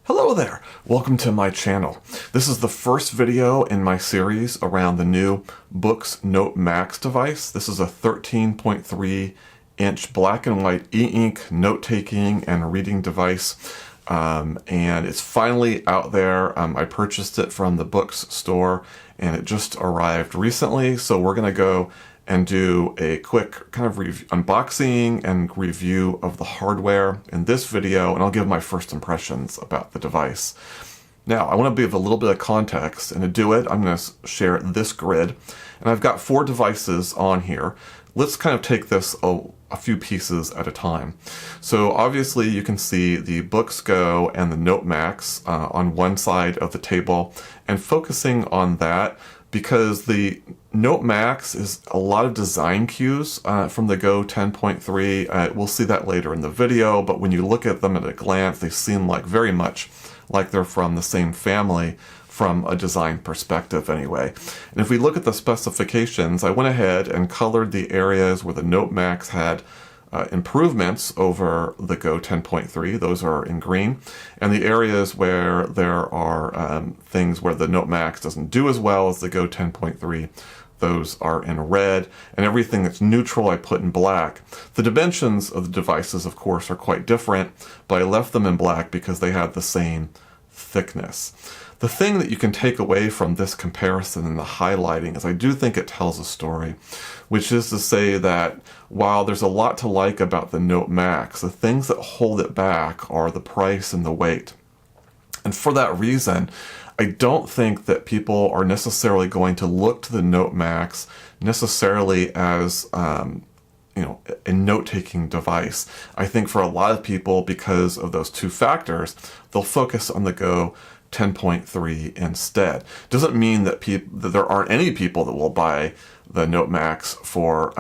Hello there! Welcome to my channel. This is the first video in my series around the new Boox Note Max device. This is a 13.3 inch black and white e-ink note-taking and reading device. And it's finally out there. I purchased it from the Boox store and it just arrived recently. So we're going to go and do a quick kind of unboxing and review of the hardware in this video, and I'll give my first impressions about the device. Now, I want to give a little bit of context, and to do it, I'm going to share this grid, and I've got 4 devices on here. Let's kind of take this a few pieces at a time. So obviously you can see the Boox Go and the Note Max on one side of the table, and focusing on that, because the Note Max is a lot of design cues from the Go 10.3. We'll see that later in the video, but when you look at them at a glance, they seem like very much like they're from the same family from a design perspective anyway. And if we look at the specifications, I went ahead and colored the areas where the Note Max had improvements over the Go 10.3, those are in green, and the areas where there are things where the Note Max doesn't do as well as the Go 10.3, those are in red, and everything that's neutral I put in black. The dimensions of the devices, of course, are quite different, but I left them in black because they had the same thickness. The thing that you can take away from this comparison and the highlighting is I do think it tells a story, which is to say that while there's a lot to like about the Note Max, the things that hold it back are the price and the weight. And for that reason, I don't think that people are necessarily going to look to the Note Max necessarily as a note-taking device. I think for a lot of people, because of those two factors, they'll focus on the Go 10.3 instead. Doesn't mean that there aren't any people that will buy the Note Max for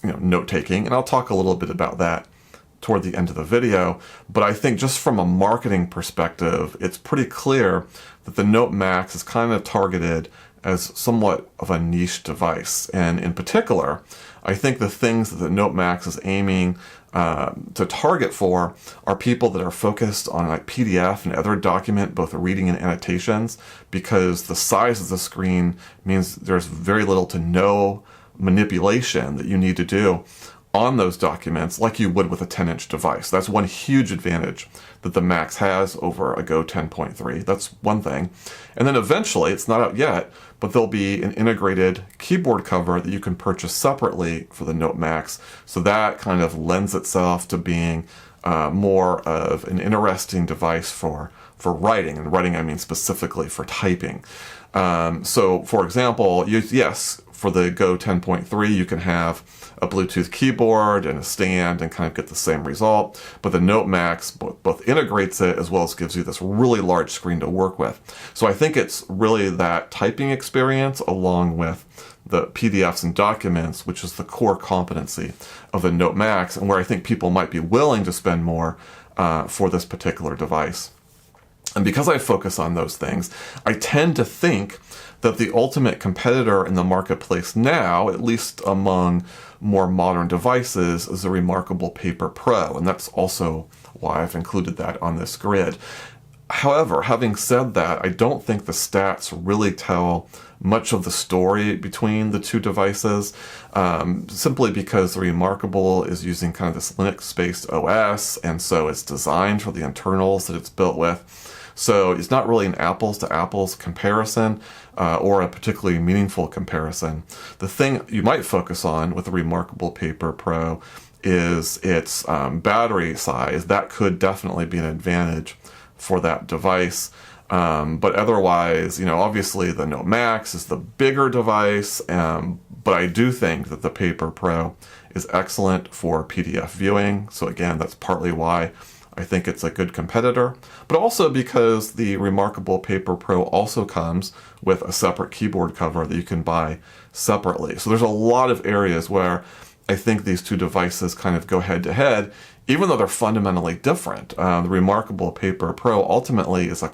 note-taking, and I'll talk a little bit about that toward the end of the video. But I think just from a marketing perspective, it's pretty clear that the Note Max is kind of targeted as somewhat of a niche device. And in particular, I think the things that the Note Max is aiming to target for are people that are focused on like PDF and other document, both reading and annotations, because the size of the screen means there's very little to no manipulation that you need to do on those documents like you would with a 10-inch device. That's one huge advantage that the Max has over a Go 10.3. That's one thing. And then eventually, it's not out yet, but there'll be an integrated keyboard cover that you can purchase separately for the Note Max. So that kind of lends itself to being more of an interesting device for writing. And writing, I mean specifically for typing. So for example, yes, for the Go 10.3, you can have a Bluetooth keyboard and a stand and kind of get the same result. But the Note Max both integrates it as well as gives you this really large screen to work with. So I think it's really that typing experience along with the PDFs and documents, which is the core competency of the Note Max, and where I think people might be willing to spend more for this particular device. And because I focus on those things, I tend to think that the ultimate competitor in the marketplace now, at least among more modern devices, is the Remarkable Paper Pro, and that's also why I've included that on this grid. However, having said that, I don't think the stats really tell much of the story between the two devices, simply because the Remarkable is using kind of this Linux-based OS, and so it's designed for the internals that it's built with. So it's not really an apples-to-apples comparison or a particularly meaningful comparison. The thing you might focus on with the Remarkable Paper Pro is its battery size. That could definitely be an advantage for that device. But otherwise, obviously the Note Max is the bigger device, but I do think that the Paper Pro is excellent for PDF viewing. So again, that's partly why I think it's a good competitor, but also because the Remarkable Paper Pro also comes with a separate keyboard cover that you can buy separately. So there's a lot of areas where I think these two devices kind of go head to head, even though they're fundamentally different. The Remarkable Paper Pro ultimately is a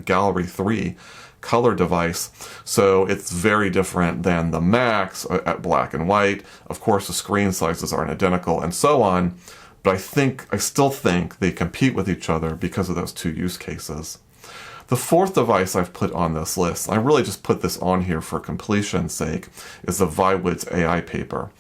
Gallery 3 color device, so it's very different than the Max at black and white. Of course, the screen sizes aren't identical and so on. but I still think they compete with each other because of those two use cases. The fourth device I've put on this list, I really just put this on here for completion's sake, is the Viwood's AI paper.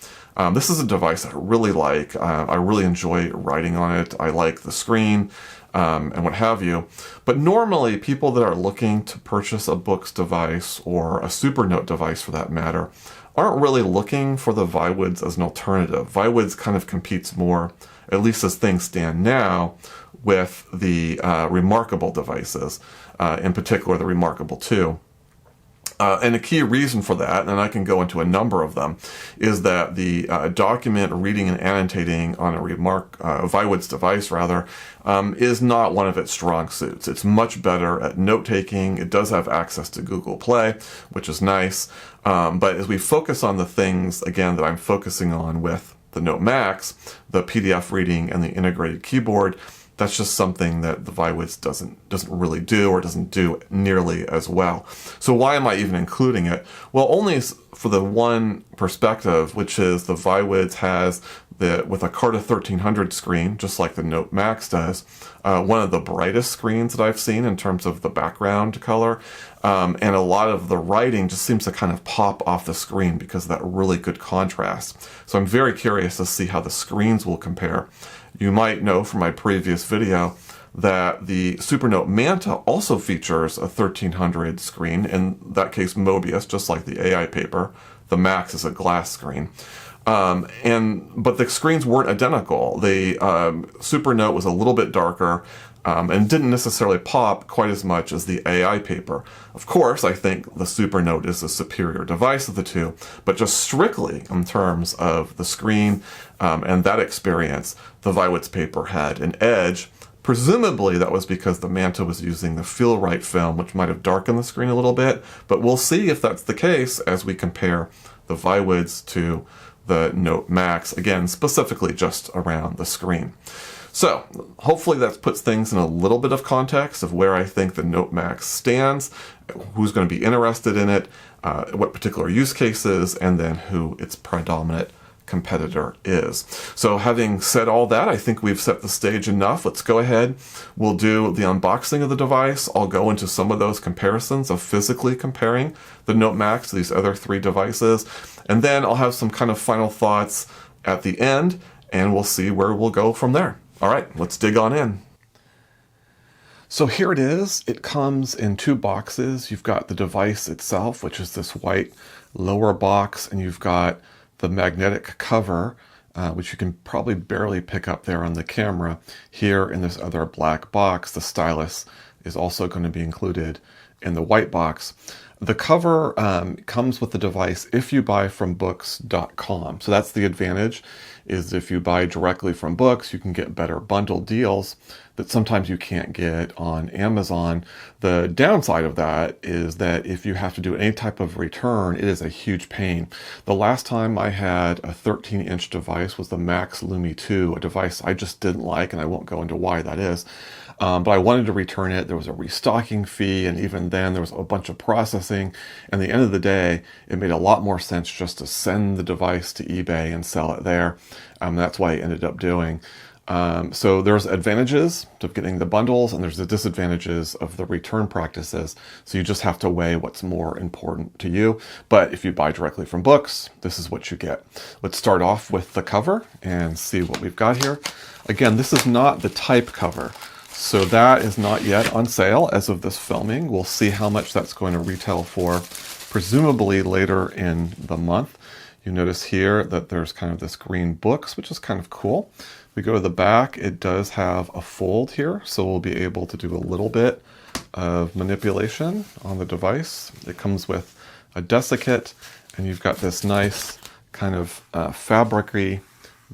This is a device I really like. I really enjoy writing on it. I like the screen and what have you. But normally, people that are looking to purchase a Boox device or a Supernote device for that matter aren't really looking for the Viwood's as an alternative. Viwood's kind of competes more, at least as things stand now, with the Remarkable devices, in particular the Remarkable 2. And a key reason for that, and I can go into a number of them, is that the document reading and annotating on a Viwood's device, is not one of its strong suits. It's much better at note-taking. It does have access to Google Play, which is nice. But as we focus on the things, again, that I'm focusing on with the Note Max, the PDF reading and the integrated keyboard, that's just something that the Viwood's doesn't really do, or doesn't do nearly as well. So why am I even including it? Well, only for the one perspective, which is the Viwood's has with a Carta 1300 screen, just like the Note Max does, one of the brightest screens that I've seen in terms of the background color, and a lot of the writing just seems to kind of pop off the screen because of that really good contrast. So I'm very curious to see how the screens will compare. You might know from my previous video that the Supernote Manta also features a 1300 screen, in that case Mobius, just like the AI paper. The Max is a glass screen. But the screens weren't identical. The Supernote was a little bit darker and didn't necessarily pop quite as much as the AI paper. Of course, I think the Supernote is a superior device of the two, but just strictly in terms of the screen and that experience, the Viwood's paper had an edge. Presumably that was because the Manta was using the Feel-Right film, which might have darkened the screen a little bit, but we'll see if that's the case as we compare the Viwood's to the Note Max, again, specifically just around the screen. So hopefully that puts things in a little bit of context of where I think the Note Max stands, who's going to be interested in it, what particular use cases, and then who its predominant competitor is. So having said all that, I think we've set the stage enough. Let's go ahead. We'll do the unboxing of the device. I'll go into some of those comparisons of physically comparing the Note Max to these other three devices. And then I'll have some kind of final thoughts at the end, and we'll see where we'll go from there. All right, let's dig on in. So here it is. It comes in two boxes. You've got the device itself, which is this white lower box, and you've got the magnetic cover, which you can probably barely pick up there on the camera. Here in this other black box, the stylus is also going to be included in the white box. The cover comes with the device if you buy from Boox.com. So that's the advantage, is if you buy directly from Boox, you can get better bundle deals that sometimes you can't get on Amazon. The downside of that is that if you have to do any type of return, it is a huge pain. The last time I had a 13-inch device was the Max Lumi 2, a device I just didn't like, and I won't go into why that is. But I wanted to return it. There was a restocking fee, and even then there was a bunch of processing. And at the end of the day, it made a lot more sense just to send the device to eBay and sell it there. That's why I ended up doing. So there's advantages to getting the bundles, and there's the disadvantages of the return practices. So you just have to weigh what's more important to you. But if you buy directly from Boox, this is what you get. Let's start off with the cover and see what we've got here. Again, this is not the type cover. So that is not yet on sale as of this filming. We'll see how much that's going to retail for, presumably later in the month. You notice here that there's kind of this green Boox, which is kind of cool. We go to the back, it does have a fold here, so we'll be able to do a little bit of manipulation on the device. It comes with a desiccate, and you've got this nice kind of fabric-y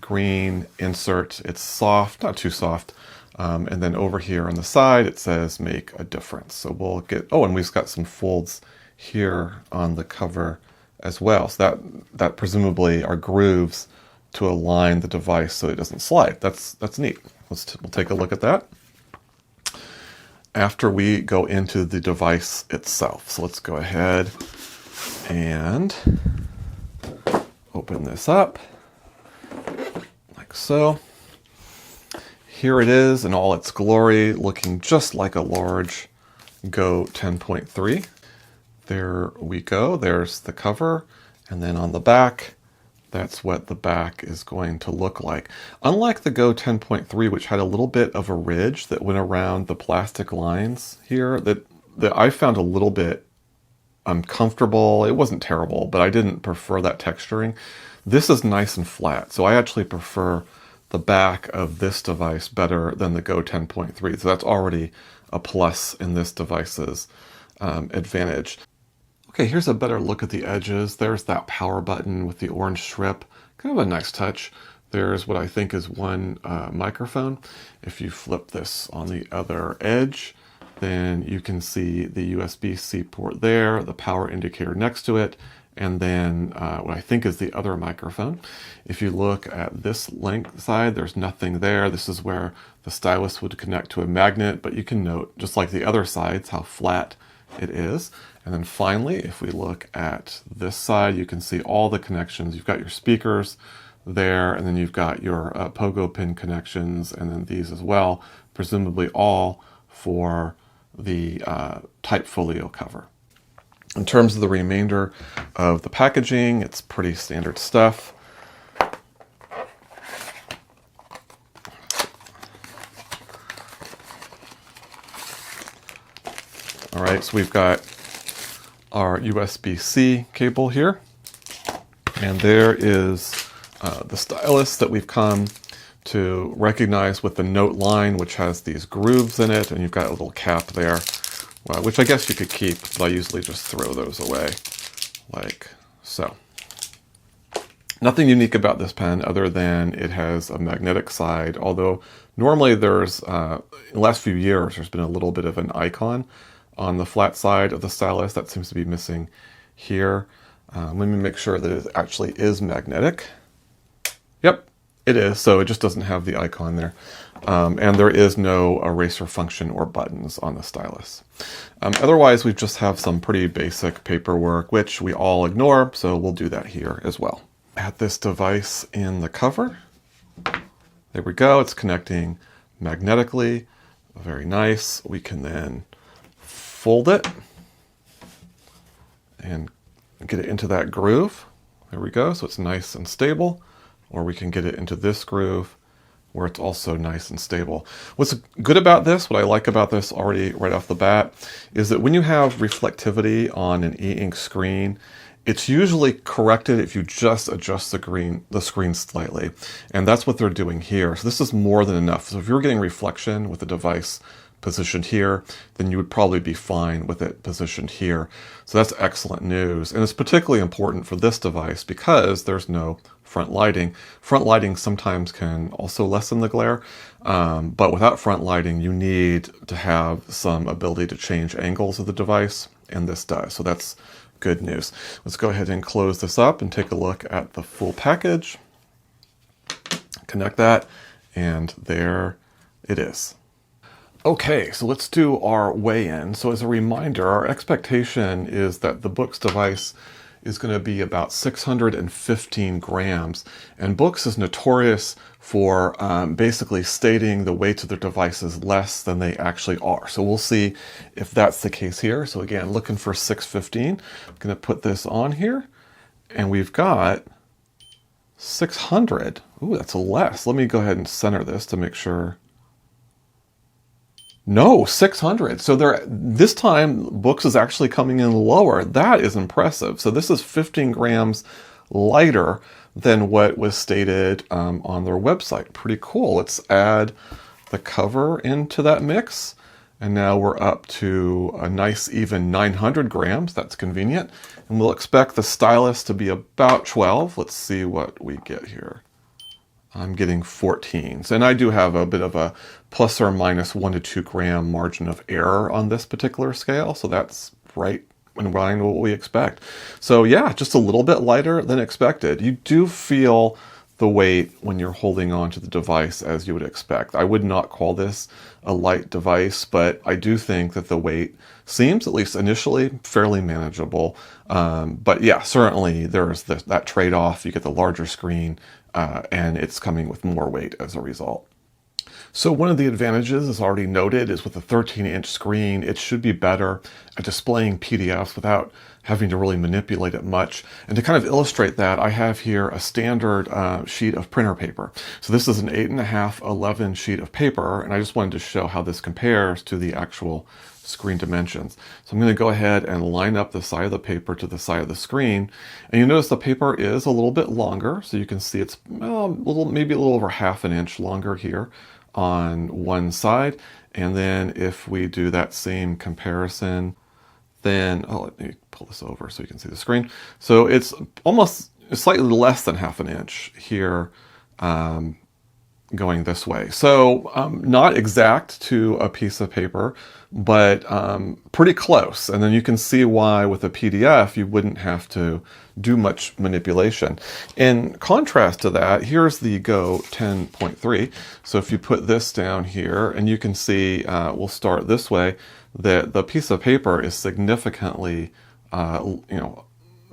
green insert. It's soft, not too soft. And then over here on the side, it says make a difference. So we'll get, oh, and we've got some folds here on the cover as well. So that presumably are grooves to align the device so it doesn't slide. That's neat. We'll take a look at that after we go into the device itself. So let's go ahead and open this up like so. here it is in all its glory, looking just like a large Go 10.3. There we go. There's the cover. And then on the back, that's what the back is going to look like. Unlike the Go 10.3, which had a little bit of a ridge that went around the plastic lines here, that I found a little bit uncomfortable. It wasn't terrible, but I didn't prefer that texturing. This is nice and flat, so I actually prefer the back of this device better than the Go 10.3. So that's already a plus in this device's advantage. Okay, here's a better look at the edges. There's that power button with the orange strip. Kind of a nice touch. There's what I think is one microphone. If you flip this on the other edge, then you can see the USB-C port there, the power indicator next to it, and then what I think is the other microphone. If you look at this length side, there's nothing there. This is where the stylus would connect to a magnet, but you can note, just like the other sides, how flat it is. And then finally, if we look at this side, you can see all the connections. You've got your speakers there, and then you've got your pogo pin connections, and then these as well, presumably all for the type folio cover. In terms of the remainder of the packaging, it's pretty standard stuff. All right, so we've got our USB-C cable here, and there is the stylus that we've come to recognize with the Note line, which has these grooves in it, and you've got a little cap there, which I guess you could keep, but I usually just throw those away, like so. Nothing unique about this pen other than it has a magnetic side, although normally there's, in the last few years, there's been a little bit of an icon on the flat side of the stylus. That seems to be missing here. Let me make sure that it actually is magnetic. Yep, it is, so it just doesn't have the icon there. And there is no eraser function or buttons on the stylus. Otherwise, we just have some pretty basic paperwork, which we all ignore, so we'll do that here as well. At this device in the cover, there we go, it's connecting magnetically, very nice. We can then fold it and get it into that groove. There we go, so it's nice and stable. Or we can get it into this groove where it's also nice and stable. What's good about this, what I like about this already right off the bat, is that when you have reflectivity on an e-ink screen, it's usually corrected if you just adjust the screen slightly. And that's what they're doing here. So this is more than enough. So if you're getting reflection with the device positioned here, then you would probably be fine with it positioned here. So that's excellent news. And it's particularly important for this device because there's no front lighting. Front lighting sometimes can also lessen the glare, but without front lighting, you need to have some ability to change angles of the device, and this does. So that's good news. Let's go ahead and close this up and take a look at the full package. Connect that, and there it is. Okay, so let's do our weigh-in. So as a reminder, our expectation is that the Boox device is going to be about 615 grams. And Boox is notorious for basically stating the weights of their devices less than they actually are. So we'll see if that's the case here. So again, looking for 615. I'm going to put this on here, and we've got 600. Ooh, that's less. Let me go ahead and center this to make sure. No, 600. So this time, Boox is actually coming in lower. That is impressive. So this is 15 grams lighter than what was stated on their website. Pretty cool. Let's add the cover into that mix. And now we're up to a nice even 900 grams. That's convenient. And we'll expect the stylus to be about 12. Let's see what we get here. I'm getting 14s, and I do have a bit of a plus or minus 1 to 2 gram margin of error on this particular scale, so that's right in line with what we expect. So yeah, just a little bit lighter than expected. You do feel the weight when you're holding on to the device as you would expect. I would not call this a light device, but I do think that the weight seems, at least initially, fairly manageable. But yeah, certainly there's that trade-off. You get the larger screen, and it's coming with more weight as a result. So one of the advantages, as already noted, is with a 13-inch screen, it should be better at displaying PDFs without having to really manipulate it much. And to kind of illustrate that, I have here a standard sheet of printer paper. So this is an 8.5/11 sheet of paper, and I just wanted to show how this compares to the actual screen dimensions. So I'm going to go ahead and line up the side of the paper to the side of the screen. And you notice the paper is a little bit longer, so you can see it's maybe a little over 1/2 inch longer here on one side. And then if we do that same comparison, then, let me pull this over so you can see the screen. So it's almost slightly less than 1/2 inch here going this way. So not exact to a piece of paper, but pretty close. And then you can see why with a PDF you wouldn't have to do much manipulation. In contrast to that, here's the Go 10.3. So if you put this down here, and you can see, we'll start this way, that the piece of paper is significantly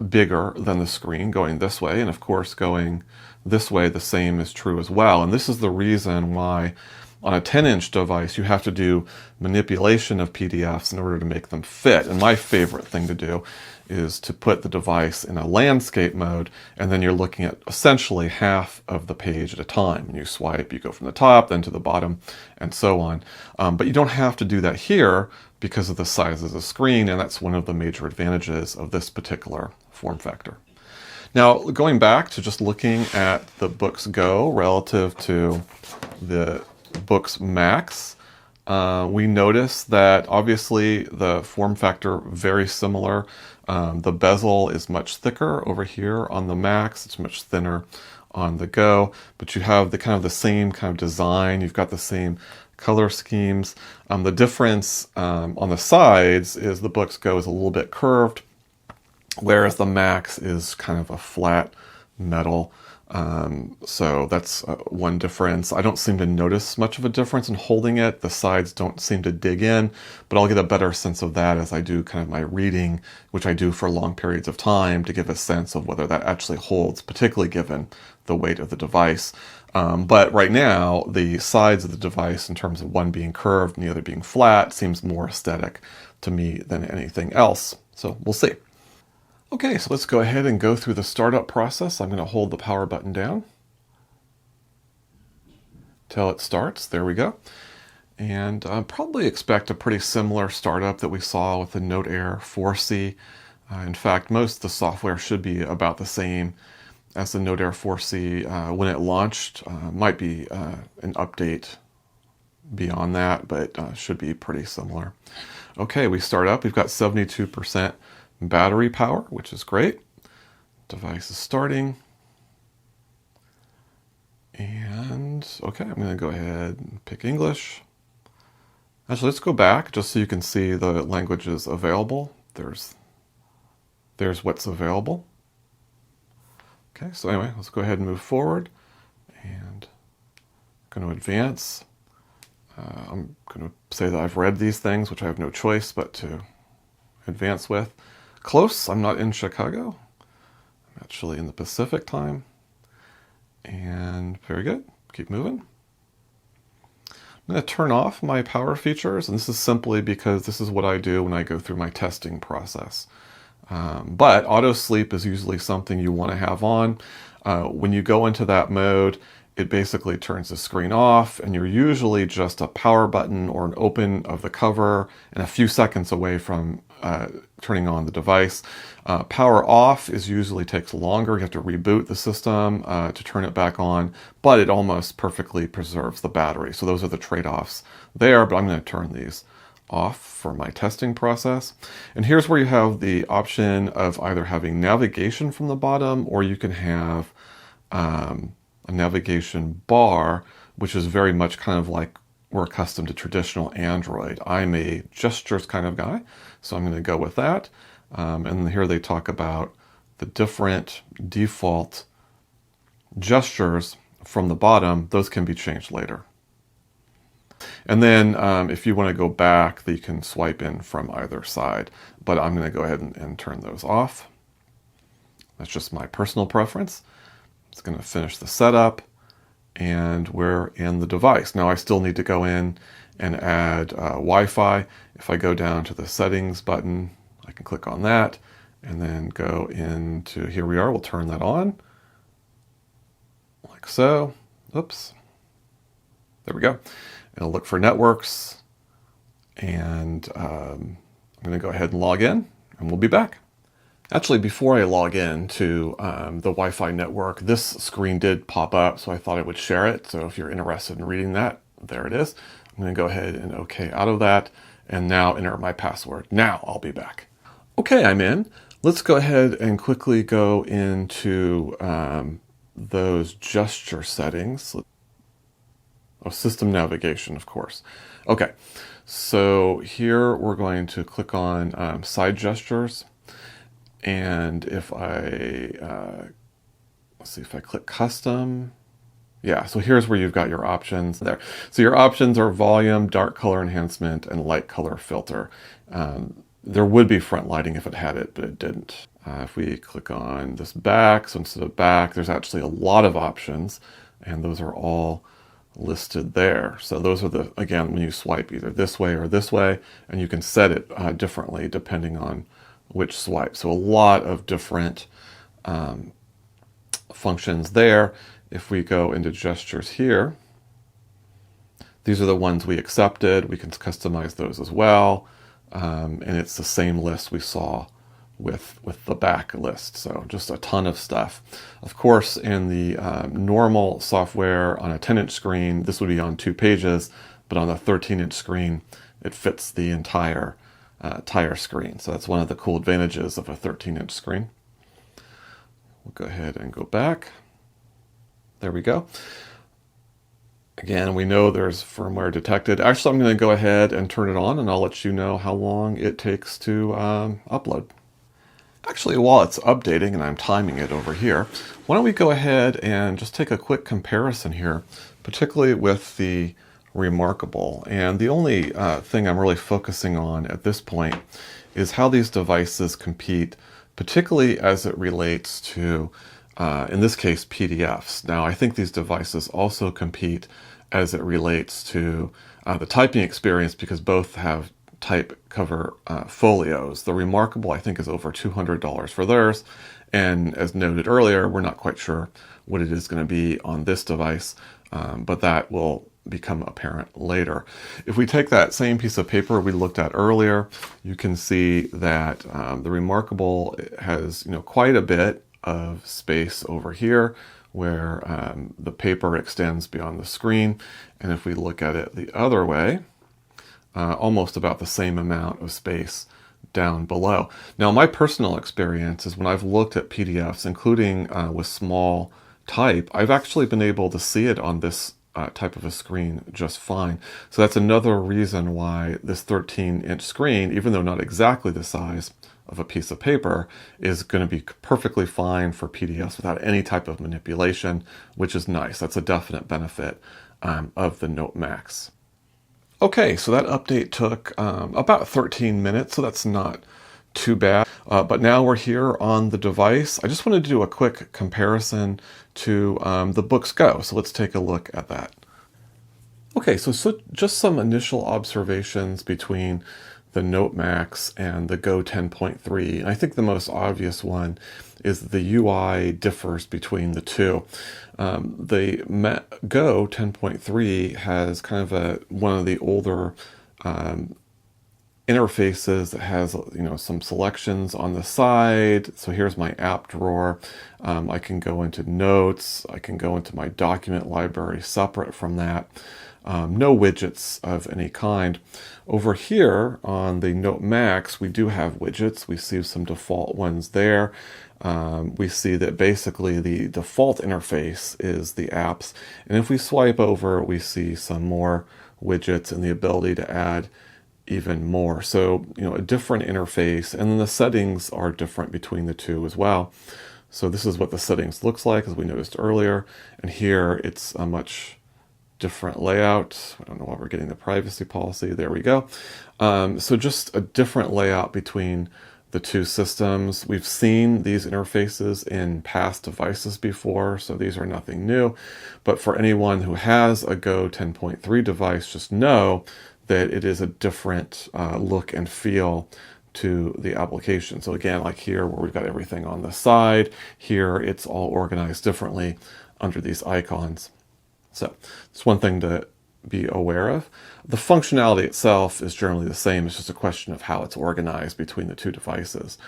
bigger than the screen going this way, and of course going this way the same is true as well. And this is the reason why on a 10-inch device you have to do manipulation of PDFs in order to make them fit. And my favorite thing to do is to put the device in a landscape mode, and then you're looking at essentially half of the page at a time. And you swipe, you go from the top, then to the bottom, and so on. But you don't have to do that here because of the size of the screen, and that's one of the major advantages of this particular form factor. Now, going back to just looking at the Boox Go relative to the Boox Max, we notice that obviously the form factor very similar. The bezel is much thicker over here on the Max. It's much thinner on the Go, but you have the kind of the same kind of design. You've got the same color schemes. The difference on the sides is the Boox Go is a little bit curved, whereas the Max is kind of a flat metal. So that's one difference. I don't seem to notice much of a difference in holding it. The sides don't seem to dig in, but I'll get a better sense of that as I do kind of my reading, which I do for long periods of time to give a sense of whether that actually holds, particularly given the weight of the device. But right now, the sides of the device, in terms of one being curved and the other being flat, seems more aesthetic to me than anything else. So we'll see. Okay, so let's go ahead and go through the startup process. I'm going to hold the power button down till it starts. There we go. And probably expect a pretty similar startup that we saw with the Note Air 4C. In fact, most of the software should be about the same as the Note Air 4C when it launched. Might be an update beyond that, but should be pretty similar. Okay, we start up. We've got 72% battery power, which is great. Device is starting. And okay, I'm going to go ahead and pick English. Actually, let's go back just so you can see the languages available. There's what's available. Okay, so anyway, let's go ahead and move forward. And I'm going to advance. I'm going to say that I've read these things, which I have no choice but to advance with. Close, I'm not in Chicago. I'm actually in the Pacific time. And very good, keep moving. I'm going to turn off my power features, and this is simply because this is what I do when I go through my testing process. But auto sleep is usually something you want to have on. When you go into that mode, it basically turns the screen off, and you're usually just a power button or an open of the cover and a few seconds away from turning on the device. Power off usually takes longer. You have to reboot the system to turn it back on, but it almost perfectly preserves the battery. So those are the trade-offs there, but I'm going to turn these off for my testing process. And here's where you have the option of either having navigation from the bottom, or you can have a navigation bar, which is very much kind of like we're accustomed to traditional Android. I'm a gestures kind of guy, so I'm going to go with that. And here they talk about the different default gestures from the bottom. Those can be changed later. And then if you want to go back, you can swipe in from either side. But I'm going to go ahead and turn those off. That's just my personal preference. It's going to finish the setup. and we're in the device. Now I still need to go in and add Wi-Fi. If I go down to the settings button, I can click on that and then go into, here we are, we'll turn that on like so. Oops, there we go. It'll look for networks, and I'm going to go ahead and log in, and we'll be back. Actually, before I log in to the Wi-Fi network, this screen did pop up, so I thought I would share it. So if you're interested in reading that, there it is. I'm going to go ahead and OK out of that, and now enter my password. Now I'll be back. OK, I'm in. Let's go ahead and quickly go into those gesture settings. Oh, system navigation, of course. OK, so here we're going to click on side gestures. And if I, let's see, if I click custom, yeah, so here's where you've got your options there. So your options are volume, dark color enhancement, and light color filter. There would be front lighting if it had it, but it didn't. If we click on this back, so instead of back, there's actually a lot of options, and those are all listed there. So those are the, again, when you swipe either this way or this way, and you can set it differently depending on which swipe. So a lot of different functions there. If we go into gestures here, these are the ones we accepted. We can customize those as well. And it's the same list we saw with the back list. So just a ton of stuff. Of course, in the normal software on a 10-inch screen, this would be on 2 pages, but on a 13-inch screen, it fits the entire screen. So that's one of the cool advantages of a 13-inch screen. We'll go ahead and go back. There we go. Again, we know there's firmware detected. Actually, I'm going to go ahead and turn it on, and I'll let you know how long it takes to upload. Actually, while it's updating, and I'm timing it over here, why don't we go ahead and just take a quick comparison here, particularly with the Remarkable. And the only thing I'm really focusing on at this point is how these devices compete, particularly as it relates to, in this case, PDFs. Now, I think these devices also compete as it relates to the typing experience, because both have type cover folios. The Remarkable, I think, is over $200 for theirs. And as noted earlier, we're not quite sure what it is going to be on this device, but that will become apparent later. If we take that same piece of paper we looked at earlier, you can see that the Remarkable has, quite a bit of space over here where the paper extends beyond the screen. And if we look at it the other way, almost about the same amount of space down below. Now, my personal experience is when I've looked at PDFs, including with small type, I've actually been able to see it on this type of a screen just fine. So that's another reason why this 13-inch screen, even though not exactly the size of a piece of paper, is going to be perfectly fine for PDFs without any type of manipulation, which is nice. That's a definite benefit of the Note Max. Okay, so that update took about 13 minutes, so that's not too bad. But now we're here on the device. I just wanted to do a quick comparison to the Boox Go. So let's take a look at that. Okay, so just some initial observations between the Note Max and the Go 10.3. And I think the most obvious one is the UI differs between the two. The Go 10.3 has kind of one of the older interfaces that has some selections on the side. So here's my app drawer. I can go into notes. I can go into my document library separate from that. No widgets of any kind. Over here on the Note Max, we do have widgets. We see some default ones there. We see that basically the default interface is the apps. And if we swipe over, we see some more widgets and the ability to add even more. So, a different interface, and then the settings are different between the two as well. So this is what the settings looks like, as we noticed earlier. And here it's a much different layout. I don't know why we're getting the privacy policy. There we go. So just a different layout between the two systems. We've seen these interfaces in past devices before, so these are nothing new. But for anyone who has a Go 10.3 device, just know that it is a different look and feel to the application. So again, like here where we've got everything on the side, here it's all organized differently under these icons. So it's one thing to be aware of. The functionality itself is generally the same. It's just a question of how it's organized between the two devices.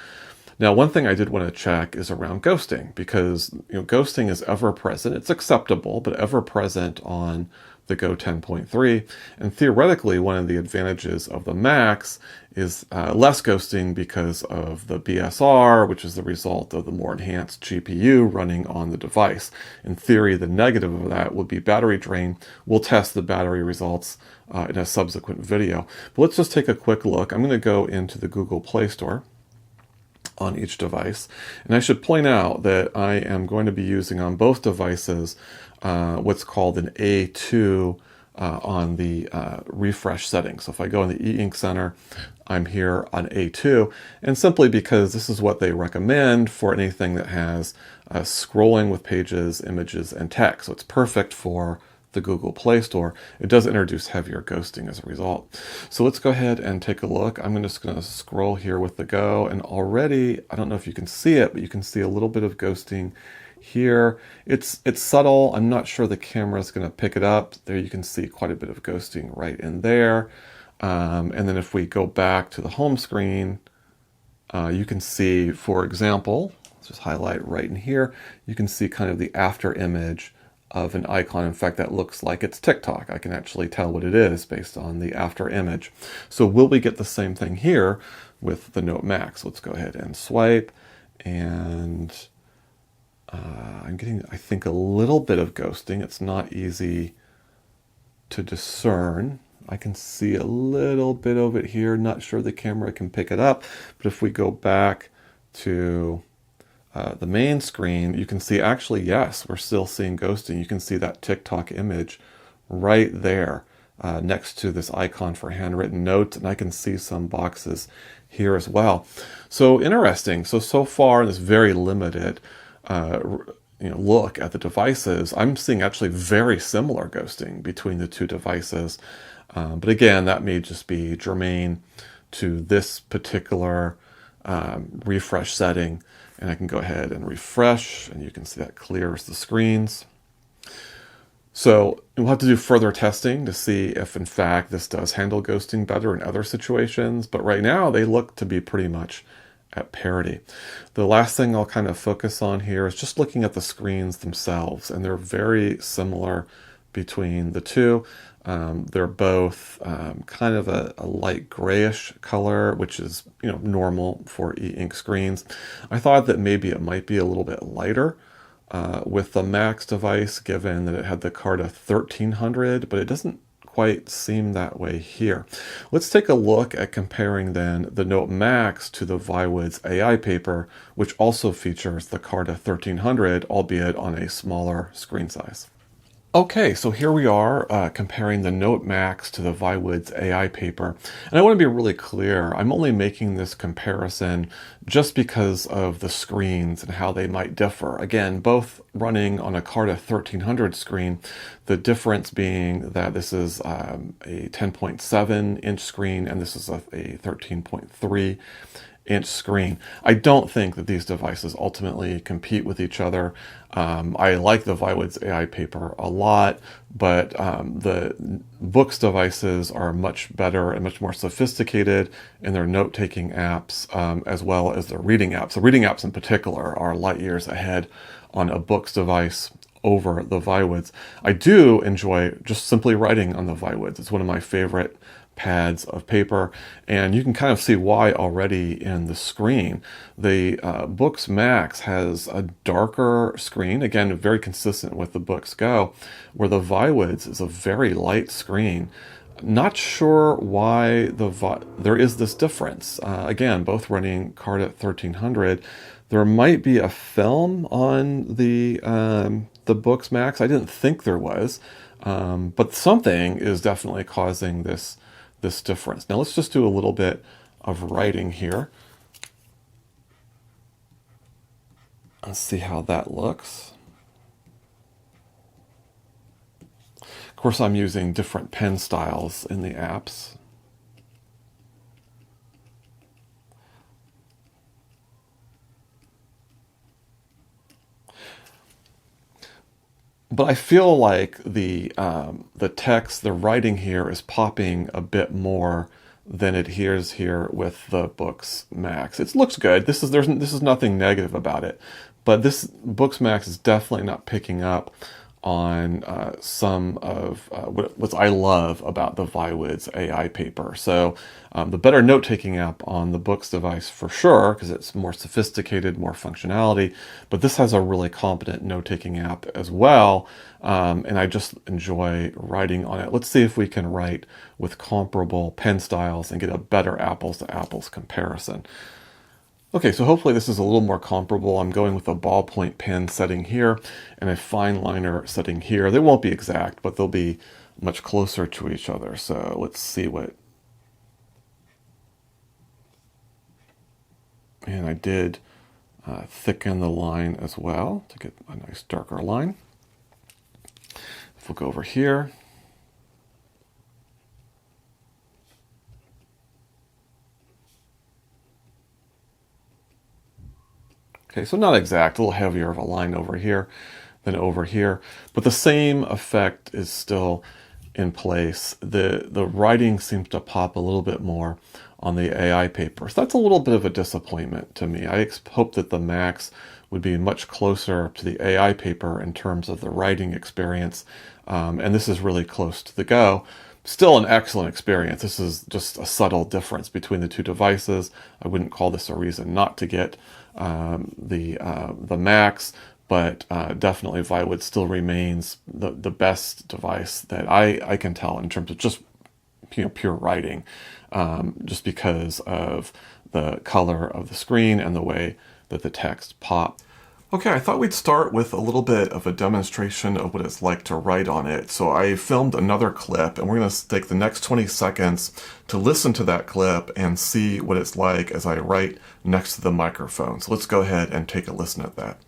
Now, one thing I did want to check is around ghosting, because ghosting is ever present. It's acceptable, but ever present on the Go 10.3. And theoretically, one of the advantages of the Max is less ghosting because of the BSR, which is the result of the more enhanced GPU running on the device. In theory, the negative of that would be battery drain. We'll test the battery results in a subsequent video. But let's just take a quick look. I'm going to go into the Google Play Store on each device. And I should point out that I am going to be using on both devices what's called an A2 on the refresh setting. So if I go in the E-Ink Center, I'm here on A2, and simply because this is what they recommend for anything that has scrolling with pages, images, and text. So it's perfect for the Google Play Store. It does introduce heavier ghosting as a result. So let's go ahead and take a look. I'm just going to scroll here with the Go, and already, I don't know if you can see it, but you can see a little bit of ghosting here. It's subtle. I'm not sure the camera is going to pick it up. There you can see quite a bit of ghosting right in there. And then if we go back to the home screen, you can see, for example, let's just highlight right in here, you can see kind of the after image of an icon. In fact, that looks like it's TikTok. I can actually tell what it is based on the after image. So will we get the same thing here with the Note Max? Let's go ahead and swipe, and I'm getting, I think, a little bit of ghosting. It's not easy to discern. I can see a little bit of it here. Not sure the camera can pick it up, but if we go back to the main screen, you can see actually, yes, we're still seeing ghosting. You can see that TikTok image right there next to this icon for handwritten notes, and I can see some boxes here as well. So interesting. So far in this very limited look at the devices, I'm seeing actually very similar ghosting between the two devices. But again, that may just be germane to this particular refresh setting. And I can go ahead and refresh, and you can see that clears the screens. So we'll have to do further testing to see if, in fact, this does handle ghosting better in other situations. But right now, they look to be pretty much at parity. The last thing I'll kind of focus on here is just looking at the screens themselves, and they're very similar between the two. They're both kind of a light grayish color, which is normal for e-ink screens. I thought that maybe it might be a little bit lighter with the Max device, given that it had the Carta 1300, but it doesn't quite seem that way here. Let's take a look at comparing then the Note Max to the Viwood's AI paper, which also features the Carta 1300, albeit on a smaller screen size. Okay, so here we are comparing the Note Max to the Viwood's AI paper. And I want to be really clear, I'm only making this comparison just because of the screens and how they might differ. Again, both running on a Carta 1300 screen, the difference being that this is a 10.7 inch screen and this is a 13.3 inch screen. I don't think that these devices ultimately compete with each other. I like the Viwood's AI paper a lot, but the Boox devices are much better and much more sophisticated in their note-taking apps, as well as their reading apps. The reading apps in particular are light years ahead on a Boox device over the Viwood's. I do enjoy just simply writing on the Viwood's. It's one of my favorite pads of paper, and you can kind of see why already in the screen. The Boox Max has a darker screen, again very consistent with the Boox Go, where the Viwood's is a very light screen. Not sure why there is this difference. Again, both running Carta 1300. There might be a film on the Boox Max. I didn't think there was, but something is definitely causing this difference. Now let's just do a little bit of writing here. Let's see how that looks. Of course, I'm using different pen styles in the apps. But I feel like the text, the writing here is popping a bit more than it is here with the Boox Max. It looks good. This is nothing negative about it, but this Boox Max is definitely not picking up on some of what I love about the Viwood's AI paper. So the better note-taking app on the Boox device for sure, because it's more sophisticated, more functionality, but this has a really competent note-taking app as well, and I just enjoy writing on it. Let's see if we can write with comparable pen styles and get a better apples-to-apples comparison. Okay, so hopefully this is a little more comparable. I'm going with a ballpoint pen setting here and a fine liner setting here. They won't be exact, but they'll be much closer to each other. So let's see what... And I did thicken the line as well to get a nice darker line. If we'll go over here... Okay, so not exact, a little heavier of a line over here than over here, but the same effect is still in place. The writing seems to pop a little bit more on the AI paper. So that's a little bit of a disappointment to me. I hope that the Max would be much closer to the AI paper in terms of the writing experience, and this is really close to the Go. Still an excellent experience. This is just a subtle difference between the two devices. I wouldn't call this a reason not to get the Max, but definitely Viwood still remains the best device that I can tell in terms of just pure writing, just because of the color of the screen and the way that the text pops. Okay, I thought we'd start with a little bit of a demonstration of what it's like to write on it. So I filmed another clip, and we're going to take the next 20 seconds to listen to that clip and see what it's like as I write next to the microphone. So let's go ahead and take a listen at that.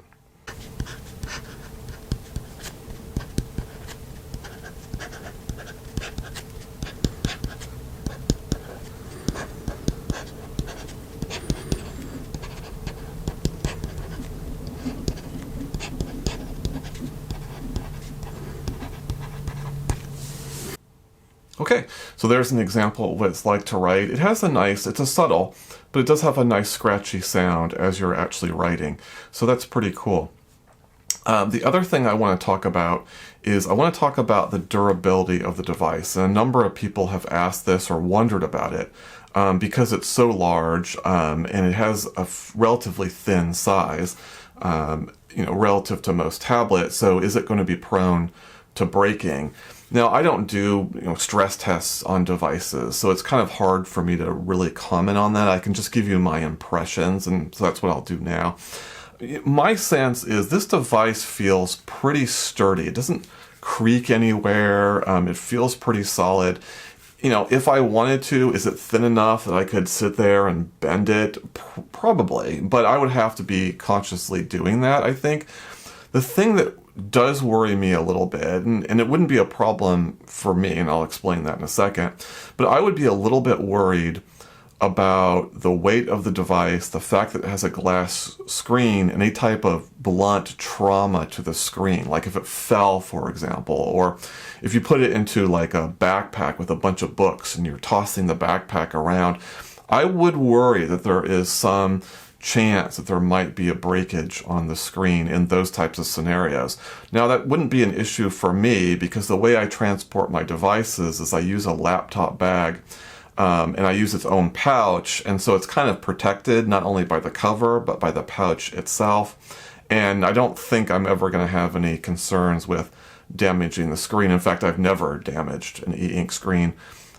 Okay, so there's an example of what it's like to write. It has it's a subtle, but it does have a nice scratchy sound as you're actually writing. So that's pretty cool. The other thing I want to talk about is I want to talk about the durability of the device. And a number of people have asked this or wondered about it because it's so large and it has a relatively thin size, relative to most tablets. So is it going to be prone to breaking? Now, I don't do stress tests on devices, so it's kind of hard for me to really comment on that. I can just give you my impressions, and so that's what I'll do now. My sense is this device feels pretty sturdy. It doesn't creak anywhere. It feels pretty solid. If I wanted to, is it thin enough that I could sit there and bend it? Probably, but I would have to be consciously doing that, I think. The thing that does worry me a little bit, and it wouldn't be a problem for me, and I'll explain that in a second, but I would be a little bit worried about the weight of the device, the fact that it has a glass screen, and any type of blunt trauma to the screen, like if it fell, for example, or if you put it into like a backpack with a bunch of books and you're tossing the backpack around. I would worry that there is some chance that there might be a breakage on the screen in those types of scenarios. Now, that wouldn't be an issue for me because the way I transport my devices is I use a laptop bag and I use its own pouch, and so it's kind of protected not only by the cover but by the pouch itself, and I don't think I'm ever going to have any concerns with damaging the screen. In fact, I've never damaged an e-ink screen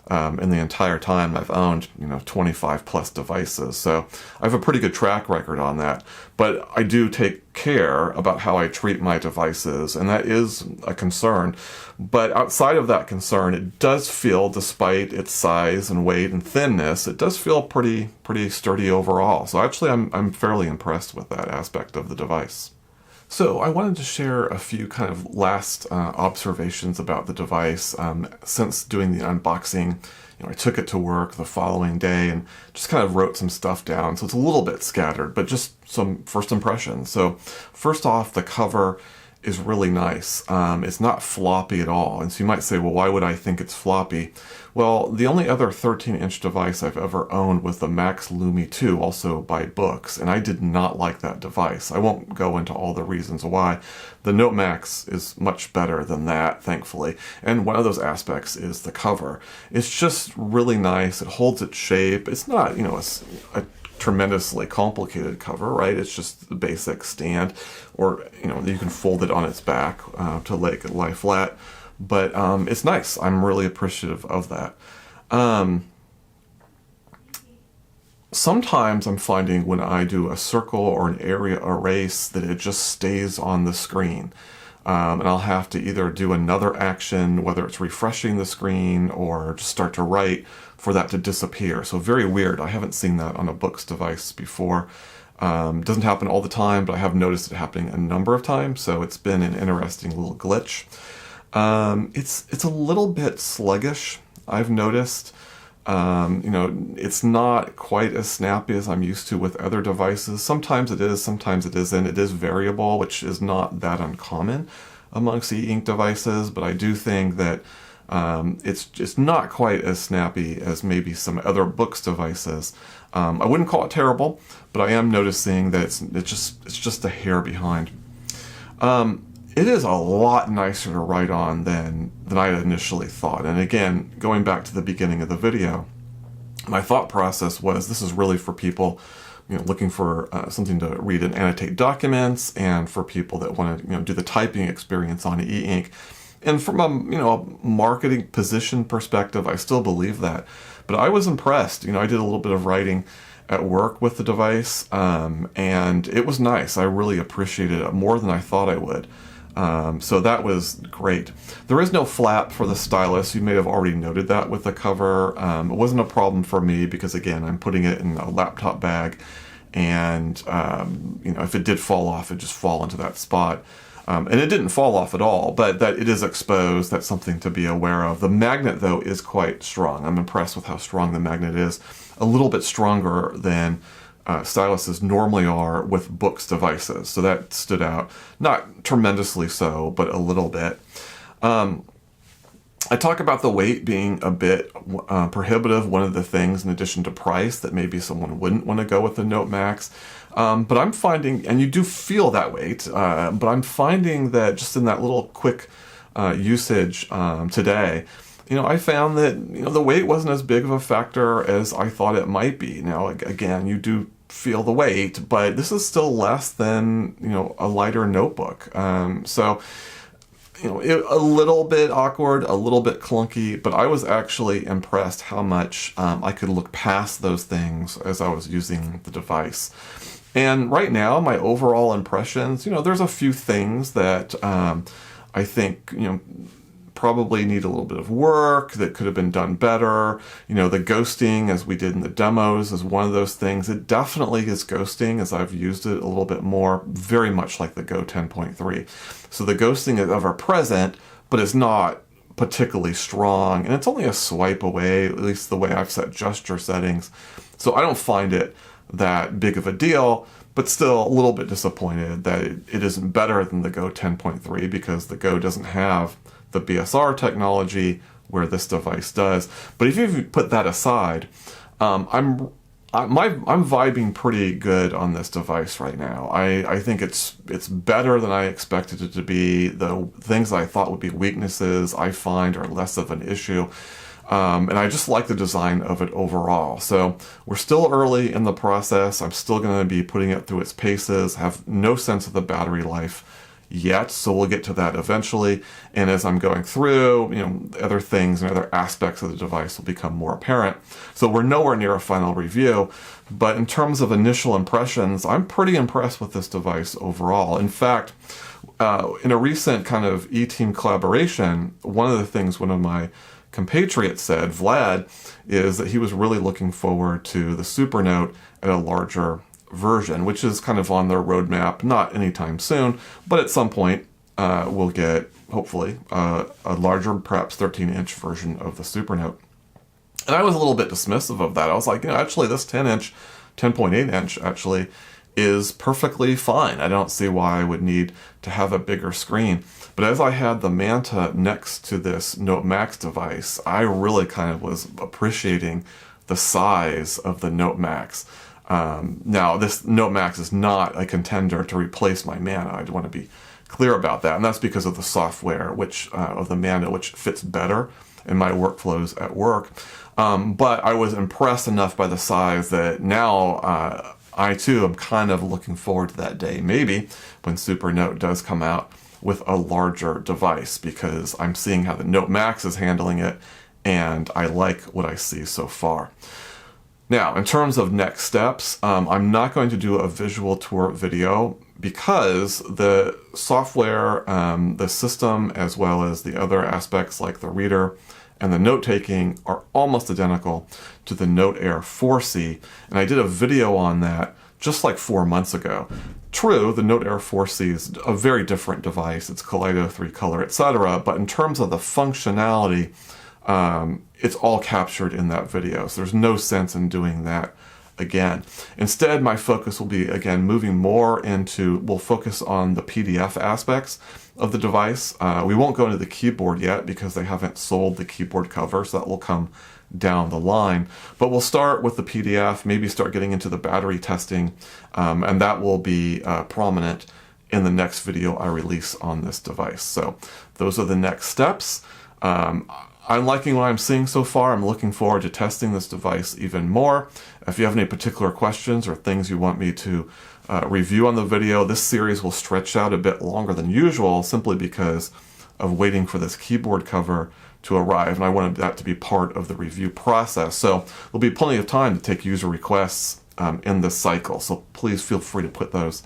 in the entire time I've owned 25 plus devices. So I have a pretty good track record on that. But I do take care about how I treat my devices, and that is a concern. But outside of that concern, it does feel, despite its size and weight and thinness, it does feel pretty sturdy overall. So actually I'm fairly impressed with that aspect of the device. So I wanted to share a few kind of last observations about the device since doing the unboxing. I took it to work the following day and just kind of wrote some stuff down. So it's a little bit scattered, but just some first impressions. So first off, the cover is really nice. It's not floppy at all. And so you might say, well, why would I think it's floppy? Well, the only other 13-inch device I've ever owned was the Max Lumi 2, also by Boox, and I did not like that device. I won't go into all the reasons why. The Note Max is much better than that, thankfully, and one of those aspects is the cover. It's just really nice. It holds its shape. It's not, a tremendously complicated cover, right? It's just the basic stand, or you can fold it on its back to lie flat. But it's nice. I'm really appreciative of that. Sometimes I'm finding when I do a circle or an area erase that it just stays on the screen. And I'll have to either do another action, whether it's refreshing the screen or just start to write, for that to disappear. So very weird. I haven't seen that on a Boox device before. Doesn't happen all the time, but I have noticed it happening a number of times. So it's been an interesting little glitch. It's a little bit sluggish, I've noticed. It's not quite as snappy as I'm used to with other devices. Sometimes it is, sometimes it isn't. It is variable, which is not that uncommon amongst Eink devices, but I do think that it's just not quite as snappy as maybe some other Boox devices. I wouldn't call it terrible, but I am noticing that it's just a hair behind. It is a lot nicer to write on than I initially thought. And again, going back to the beginning of the video, my thought process was this is really for people looking for something to read and annotate documents, and for people that want to do the typing experience on e-ink. And from a marketing position perspective, I still believe that. But I was impressed. I did a little bit of writing at work with the device, and it was nice. I really appreciated it more than I thought I would. So that was great. There is no flap for the stylus. You may have already noted that with the cover. It wasn't a problem for me because, again, I'm putting it in a laptop bag, and if it did fall off, it'd just fall into that spot. And it didn't fall off at all, but that it is exposed. That's something to be aware of. The magnet, though, is quite strong. I'm impressed with how strong the magnet is. A little bit stronger than styluses normally are with Boox devices. So that stood out. Not tremendously so, but a little bit. I talk about the weight being a bit prohibitive. One of the things, in addition to price, that maybe someone wouldn't want to go with the Note Max. But I'm finding, and you do feel that weight, but I'm finding that just in that little quick usage today, I found that the weight wasn't as big of a factor as I thought it might be. Now, again, you do feel the weight, but this is still less than a lighter notebook. So a little bit awkward, a little bit clunky, but I was actually impressed how much I could look past those things as I was using the device. And right now, my overall impressions, there's a few things that I think, probably need a little bit of work that could have been done better. The ghosting, as we did in the demos, is one of those things. It definitely is ghosting as I've used it a little bit more, very much like the Go 10.3. So the ghosting is ever present, but it's not particularly strong, and it's only a swipe away, at least the way I've set gesture settings. So I don't find it that big of a deal, but still a little bit disappointed that it isn't better than the Go 10.3, because the Go doesn't have the BSR technology where this device does. But if you put that aside, I'm vibing pretty good on this device right now. I think it's better than I expected it to be. The things I thought would be weaknesses I find are less of an issue. And I just like the design of it overall. So we're still early in the process. I'm still going to be putting it through its paces. Have no sense of the battery life yet, so we'll get to that eventually. And as I'm going through, other things and other aspects of the device will become more apparent. So we're nowhere near a final review, but in terms of initial impressions, I'm pretty impressed with this device overall. In fact, in a recent kind of e-team collaboration, one of the things one of my compatriots said, Vlad, is that he was really looking forward to the Supernote at a larger version, which is kind of on their roadmap, not anytime soon, but at some point we'll get, hopefully, a larger, perhaps 13-inch version of the Supernote. And I was a little bit dismissive of that. I was like, actually this 10-inch, 10.8-inch actually is perfectly fine. I don't see why I would need to have a bigger screen. But as I had the Manta next to this Note Max device, I really kind of was appreciating the size of the Note Max. Now, this Note Max is not a contender to replace my Manta. I want to be clear about that. And that's because of the software of the Manta, which fits better in my workflows at work. But I was impressed enough by the size that now I too am kind of looking forward to that day, maybe when Supernote does come out with a larger device, because I'm seeing how the Note Max is handling it, and I like what I see so far. Now, in terms of next steps, I'm not going to do a visual tour video because the software, the system, as well as the other aspects like the reader and the note-taking are almost identical to the Note Air 4C, and I did a video on that just like 4 months ago. True, the Note Air 4C is a very different device. It's Kaleido 3-color, etc. But in terms of the functionality, it's all captured in that video. So there's no sense in doing that again. Instead, my focus will be, again, moving more into, we'll focus on the PDF aspects of the device. We won't go into the keyboard yet because they haven't sold the keyboard cover, so that will come down the line. But we'll start with the PDF, maybe start getting into the battery testing, and that will be prominent in the next video I release on this device. So those are the next steps. I'm liking what I'm seeing so far. I'm looking forward to testing this device even more. If you have any particular questions or things you want me to review on the video, this series will stretch out a bit longer than usual simply because of waiting for this keyboard cover to arrive, and I wanted that to be part of the review process. So there'll be plenty of time to take user requests in this cycle, so please feel free to put those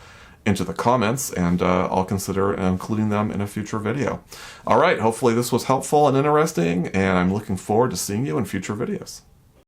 into the comments, and I'll consider including them in a future video. All right, hopefully this was helpful and interesting, and I'm looking forward to seeing you in future videos.